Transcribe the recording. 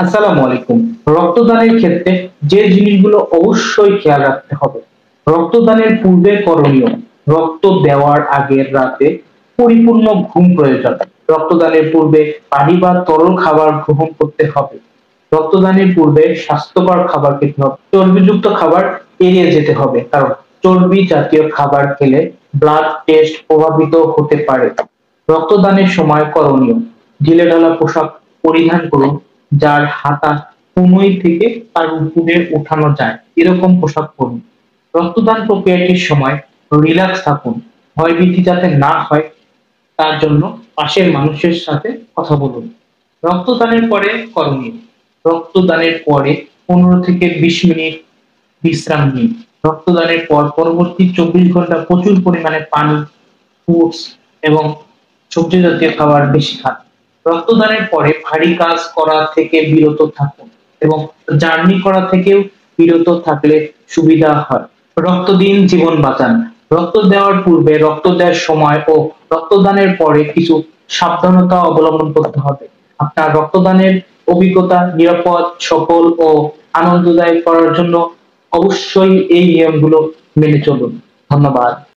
আসসালামু আলাইকুম। রক্তদানের ক্ষেত্রে যে জিনিসগুলো অবশ্যই খেয়াল রাখতে হবে। রক্তদানের পূর্বে করণীয়, রক্ত দেওয়ার আগের রাতে পরিপূর্ণ ঘুম প্রয়োজন। রক্তদানের পূর্বে পানি বা তরল খাবার গ্রহণ করতে হবে। রক্তদানের পূর্বে স্বাস্থ্যকর খাবার খেতে হবে। চর্বিযুক্ত খাবার এড়িয়ে যেতে হবে, কারণ চর্বি জাতীয় খাবার খেলে ব্লাড টেস্ট প্রভাবিত হতে পারে। রক্তদানের সময় করণীয়, ঢিলেঢালা পোশাক পরিধান করুন, যার হাতা কনুই থেকে তার উপরে উঠানো যায় এরকম পোশাক পরুন। রক্তদান প্রক্রিয়াটির সময় রিল্যাক্স থাকুন, ভয়ভীতি যাতে না হয় তার জন্য পাশের মানুষের সাথে কথা বলুন। রক্তদানের পরে করণীয়, রক্তদানের পরে 15 থেকে 20 মিনিট বিশ্রাম নিন। রক্তদানের পর পরবর্তী 24 ঘন্টা প্রচুর পরিমাণে পানি, ফ্রুটস এবং সবজি জাতীয় খাবার বেশি খান। রক্তদানের পরে ভারী কাজ করা থেকে বিরত থাকুন এবং জার্নি করা থেকেও বিরত থাকলে সুবিধা হয়। রক্ত দিন, জীবন বাঁচান। রক্ত দেওয়ার পূর্বে, রক্ত দেওয়ার সময় ও রক্তদানের পরে কিছু সাবধানতা অবলম্বন করতে হবে। আপনার রক্তদানের অভিজ্ঞতা নিরাপদ, সফল ও আনন্দদায়ক করার জন্য অবশ্যই এই নিয়মগুলো মেনে চলুন। ধন্যবাদ।